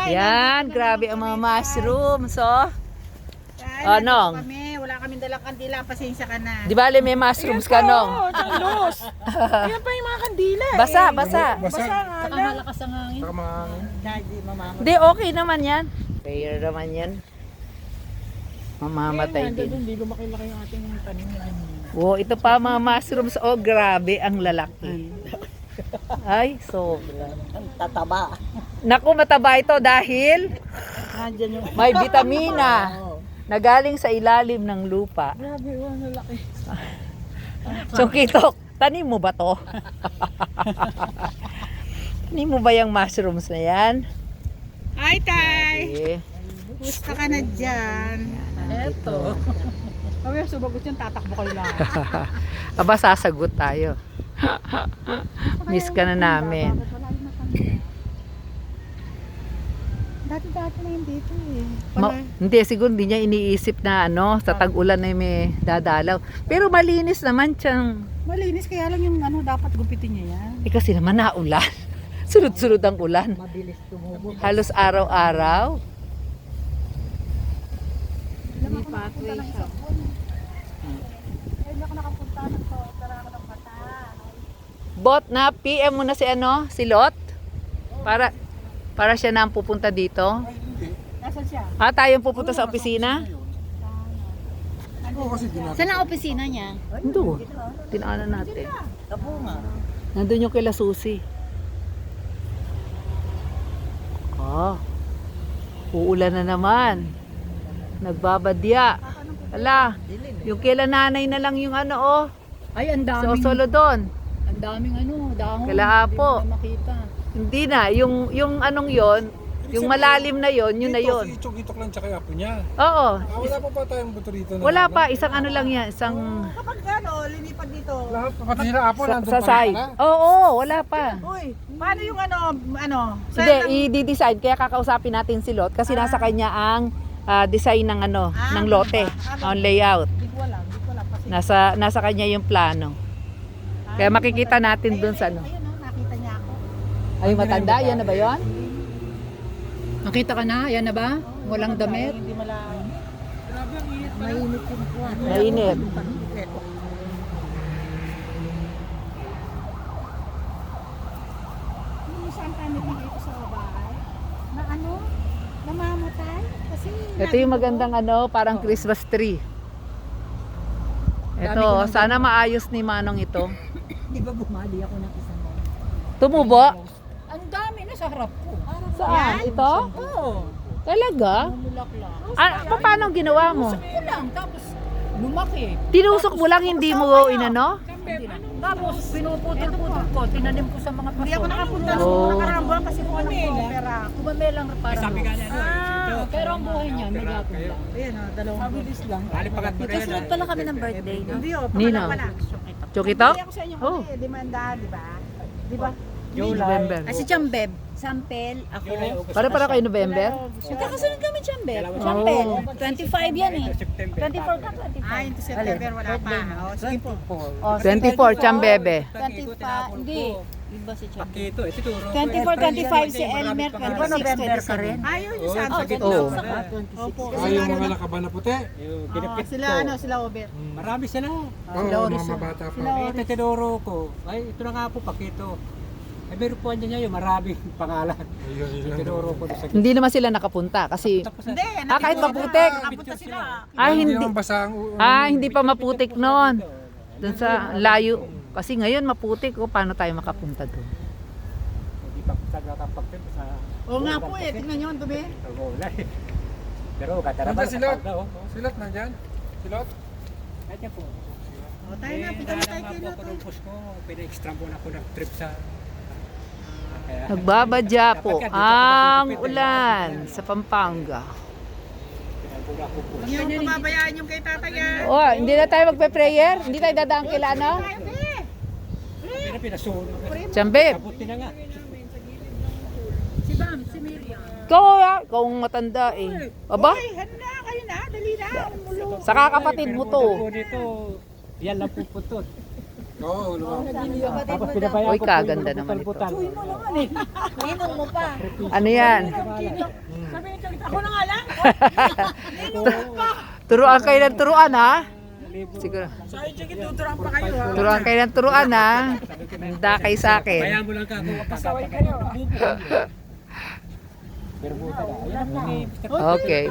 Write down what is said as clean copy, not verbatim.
Yan, grabe ang mga mushrooms, oh. Anong? Wala kaming dalang kandila, pasensya ka na. Di ba may mushrooms ka, Nong? Los. Ayan pa yung mga kandila. Basa, basa. Basa nga Saka lang. malakas ang hangin. Saka mahangin. Daddy, mamama. Hindi, okay naman yan. Fair naman yan. Mamamatay din. Hindi lumaki-laki yung ating tanim na Oh, ito pa mga mushrooms. Oh, grabe ang lalaki. Ay, sobra. Ang tataba. Naku, mataba ito dahil Nandiyan yung... may vitamina na galing sa ilalim ng lupa. Grabe, ang lalaki. Chongkitok, tanim mo ba to? Tanim mo ba yung mushrooms na yan? Hi, Tay! Eh, Gusto ka na dyan. Eto. Kami sumagot yung tatakbo kayo lang. aba, sasagot tayo. Miss ka na namin. Dati-dati na yun dito eh. Hindi, siguro hindi niya iniisip na sa tag-ulan na may dadalaw. Pero malinis naman siyang. Malinis kaya lang yung dapat gupitin niya yan. Kasi naman naulan. Sunod-sunod ang ulan. Mabilis tumubo. Halos araw-araw. Hindi pathway siya. Hindi ako nakapunta ng tara ako ng mata. Bot na, PM mo na si Lot. Para siya na ang pupunta dito. Nasaan siya? Tayong pupunta sa opisina? Oo, kasi ginagawa. Saan ang opisina niya? Hindi. Tinaanan natin. Kabunga. Nandun yung kila Susi. Uulan na naman. Nagbabadya. Ala, yung kila nanay na lang yung Ay, ang sa daming. Osolo doon. Ang daming dahon. Kala Apo. Hindi mo na makita. Hindi na, yung anong yon, yung malalim na yon, yun na yon. Si Chongkitok lang tsaka yung apo niya. Oo. Wala pa tayong buto rito. Wala pa, isang lang yan, isang Kapag linipan dito. Lahat pati sila apo nandun sa pa side. pala. Oo, wala pa. Uy, paano yung Hindi, i-design kaya kakausapin natin si Lot kasi nasa kanya ang design ng ng lote, ang layout. Hindi ko alam kasi Nasa kanya yung plano. Kaya makikita natin doon sa ayun, nakita niya ako. Ay, matanda, yan na ba yon? Nakita ka na? Yan na ba? Walang damit? Hindi malalim. Mainit yung kuwan. Mainit. Yung saan kami dito sa bahay? Na namamatay? Kasi Ito yung magandang parang Christmas tree. Ito, sana maayos ni Manong ito. di ba bumali ako ng isang Tumubo? Ang dami na sa harap ko. Saan? Ito? Oo. Talaga? Mulaklak. Paano ang ginawa mo? Ito lang. Tapos lumaki. Tinusok mo lang, hindi mo inano? Tapos pinuputol-putol ko. Tinanim ko sa mga paso. Hindi ako nakapunta sa Oo. nakarang buwan kasi kung ano ko pera. Kumame lang parang. Sabi nga niya, Pero ang buhay niya, may gapon lang. Ayan dalawang Mabilis lang. Kasunod pala kami ng birthday, no? Hindi Nino? pala. Chukitok? Hindi ako sa inyo Oh. kasi limanda, di ba? Di ba? November. Si Chambeb. Sampel, ako. Para kayo November? Magkakasunod kami Chambeb. Oh. Chambel. 25 yan eh. 24 ka, 25. Ah, into September wala pa. Oh, sige po. 24, Chambebe. 25, hindi. Iba si Chambeb. Pakito, ito turo. 24, 25 si Elmer, 26, 27. Ayun yung saan Oh, sa gitna. Oo. Opo. Ay, yung mga nakaba na puti. Sila Obet. Marami sila. Oo, mga bata pa. Ito tinuro ko. Ay, ito na nga po, pakito. Ay, meron po niya yung maraming pangalan. Ayun. Tinuro ko sa Hindi naman sila nakapunta kasi Hindi, kahit maputik. napunta sila. Hindi. naman basa ang Hindi pa maputik noon. Doon sa layo. Kasi ngayon maputik. Paano tayo makapunta doon? Hindi pa sa nakapagpil sa... Oo nga po eh, tingnan nyo ang dumi. Pero katarabal. Nandun silot. Silot nandyan. Silot. Kaya po. O tayo na, punta na tayo kay Loto. ko, pina-extra mo na ako ng trip sa... Nagbabadya po ang ulan sa Pampanga. Huwag niyo pababayaan yung kay Tatay yan. Hindi na tayo magpe-prayer? Hindi tayo dadaan kila Pinasuno. Chambeb. Kabuti na nga. Si Bam, si Miriam. Ikaw ang matanda eh. Aba? Ay, handa kayo na, dali na. Umulo. Sa kakapatid mo to. Dito, yan lang puputot. Oo, lumabas. Tapos pinabayaan Uy, ko po kaganda yung naman ito. butal-butal. Ninong mo pa. Ano yan? Sabi ni Cholit, ako na nga lang. Turuan kayo ng turuan ha? Siguro. Turuan kayo ng turuan ha? Handa kayo sa akin. Bayaan mo lang ka kung pasaway kayo. Pero buta na. Ayan na. Okay.